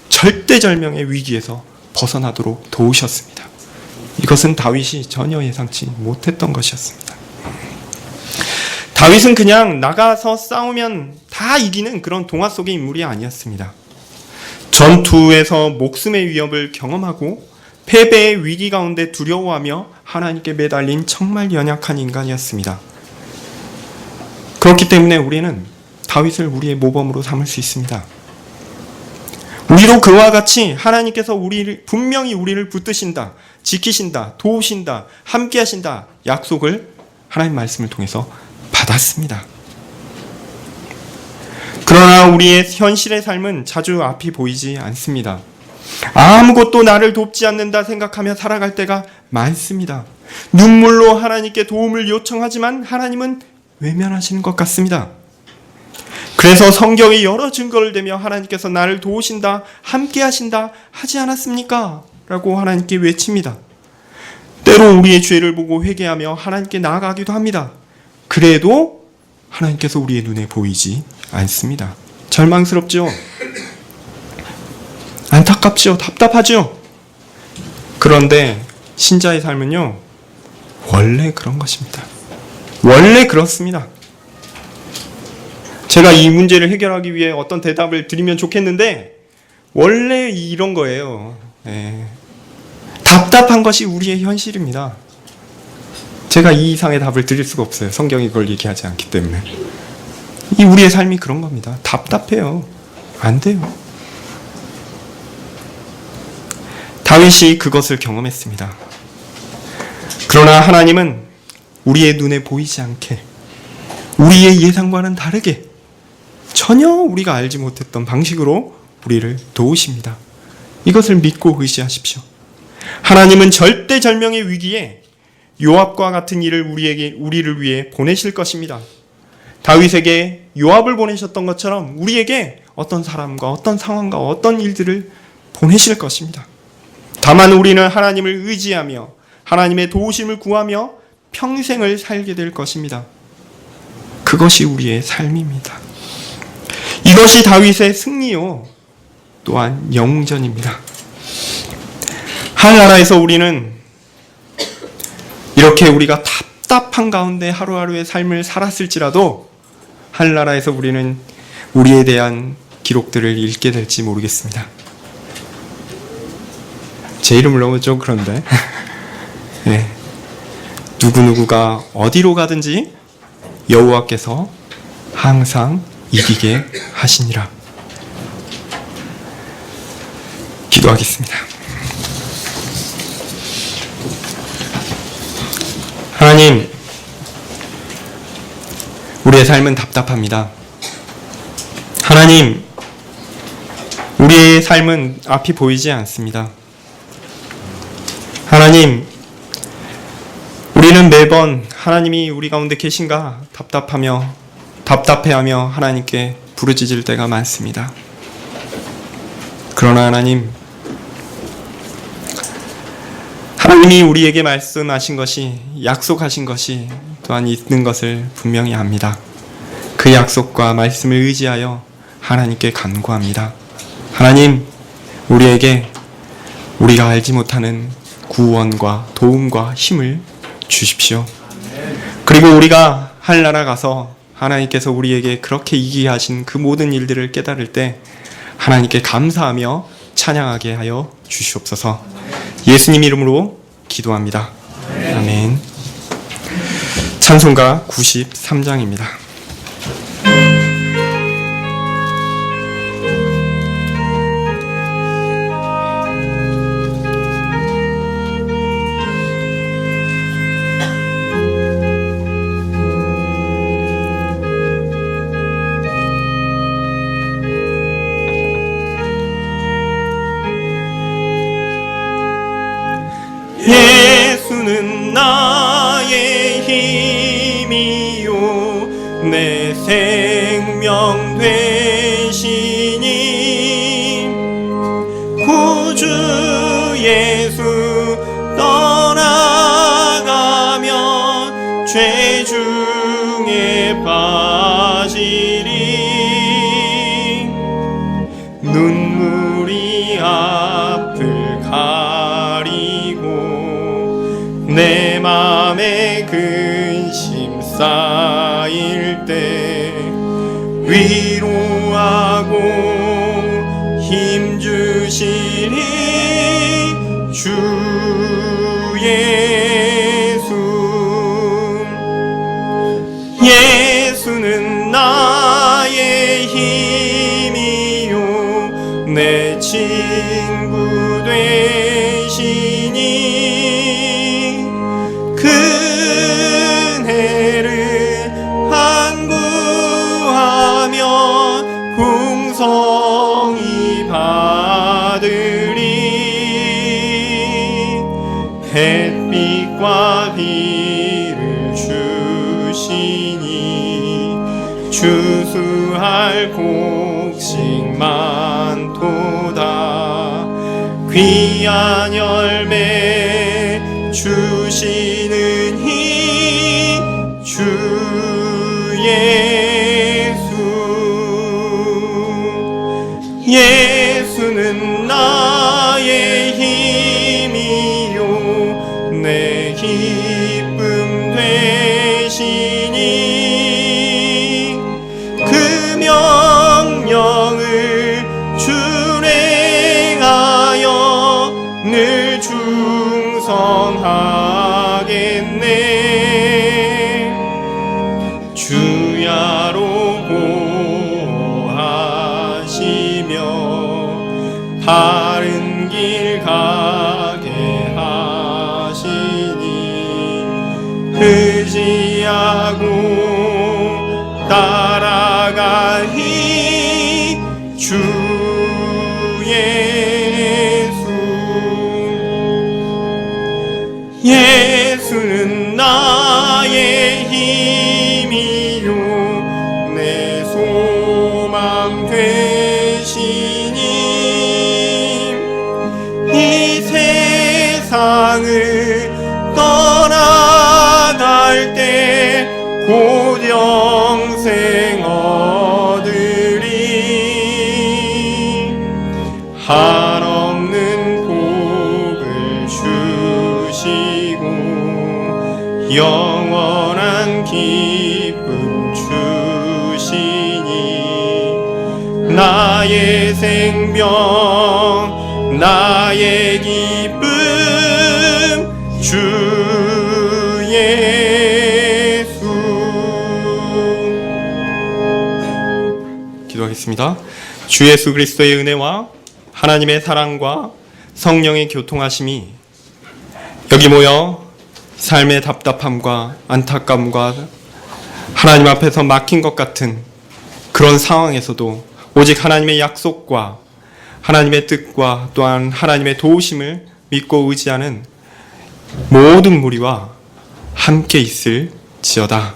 절대절명의 위기에서 벗어나도록 도우셨습니다. 이것은 다윗이 전혀 예상치 못했던 것이었습니다. 다윗은 그냥 나가서 싸우면 다 이기는 그런 동화 속의 인물이 아니었습니다. 전투에서 목숨의 위협을 경험하고 패배의 위기 가운데 두려워하며 하나님께 매달린 정말 연약한 인간이었습니다. 그렇기 때문에 우리는 다윗을 우리의 모범으로 삼을 수 있습니다. 우리도 그와 같이 하나님께서 분명히 우리를 붙드신다, 지키신다, 도우신다, 함께 하신다 약속을 하나님 말씀을 통해서 받았습니다. 그러나 우리의 현실의 삶은 자주 앞이 보이지 않습니다. 아무것도 나를 돕지 않는다 생각하며 살아갈 때가 많습니다. 눈물로 하나님께 도움을 요청하지만 하나님은 외면하시는 것 같습니다. 그래서 성경이 여러 증거를 대며 하나님께서 나를 도우신다, 함께 하신다 하지 않았습니까? 라고 하나님께 외칩니다. 때로 우리의 죄를 보고 회개하며 하나님께 나아가기도 합니다. 그래도 하나님께서 우리의 눈에 보이지 않습니다. 절망스럽죠? 안타깝죠? 답답하죠? 그런데 신자의 삶은요, 원래 그런 것입니다. 원래 그렇습니다. 제가 이 문제를 해결하기 위해 어떤 대답을 드리면 좋겠는데 원래 이런 거예요. 답답한 것이 우리의 현실입니다. 제가 이 이상의 답을 드릴 수가 없어요. 성경이 그걸 얘기하지 않기 때문에. 이 우리의 삶이 그런 겁니다. 답답해요. 안 돼요. 다윗이 그것을 경험했습니다. 그러나 하나님은 우리의 눈에 보이지 않게, 우리의 예상과는 다르게, 전혀 우리가 알지 못했던 방식으로 우리를 도우십니다. 이것을 믿고 의지하십시오. 하나님은 절대절명의 위기에 요압과 같은 이를 우리를 위해 보내실 것입니다. 다윗에게 요압을 보내셨던 것처럼 우리에게 어떤 사람과 어떤 상황과 어떤 일들을 보내실 것입니다. 다만 우리는 하나님을 의지하며 하나님의 도우심을 구하며 평생을 살게 될 것입니다. 그것이 우리의 삶입니다. 이것이 다윗의 승리요, 또한 영전입니다. 하늘나라에서 우리는 이렇게 우리가 답답한 가운데 하루하루의 삶을 살았을지라도 하늘나라에서 우리는 우리에 대한 기록들을 읽게 될지 모르겠습니다. 제 이름을 너무 좀 그런데 네. 누구누구가 어디로 가든지 여호와께서 항상 이기게 하시니라. 기도하겠습니다. 하나님, 우리의 삶은 답답합니다. 하나님, 우리의 삶은 앞이 보이지 않습니다. 하나님, 우리는 매번 하나님이 우리 가운데 계신가 답답해하며 하나님께 부르짖을 때가 많습니다. 그러나 하나님이 우리에게 말씀하신 것이, 약속하신 것이 또한 있는 것을 분명히 압니다. 그 약속과 말씀을 의지하여 하나님께 간구합니다. 하나님, 우리에게 우리가 알지 못하는 구원과 도움과 힘을 주십시오. 그리고 우리가 하늘나라 가서 하나님께서 우리에게 그렇게 이기게 하신 그 모든 일들을 깨달을 때 하나님께 감사하며 찬양하게 하여 주시옵소서. 예수님 이름으로 기도합니다. 아멘. 찬송가 93장입니다. 예수는 나의 힘이요 내 생명 되시니 구주 예수 떠나가면 죄 중에 빠지리 눈물이 앞을 가리고 내 맘에 근심 쌓일 때 위로하고 힘 주시니 주 예수. 예수는 나의 힘이요 내 친구 되시니 풍성히 받으리 햇빛과 비를 주시니 주수할 곡식 많도다 귀한 열매 주시는 이 주 예수는 나의 힘이요 내 기쁨 되시니 그 명령을 준행하여 늘 충성하겠네 주야로 보호하시며 바른 길 가 주 예수는 나의 힘이요 내 소망 되시니 이 세상을 떠나갈 때 곧 영생 얻으리 한없는 복을 주시고 영원한 기쁨 주시니 나의 생명 나의 기쁨 주 예수. 기도하겠습니다. 주 예수 그리스도의 은혜와 하나님의 사랑과 성령의 교통하심이 여기 모여 삶의 답답함과 안타까움과 하나님 앞에서 막힌 것 같은 그런 상황에서도 오직 하나님의 약속과 하나님의 뜻과 또한 하나님의 도우심을 믿고 의지하는 모든 무리와 함께 있을지어다.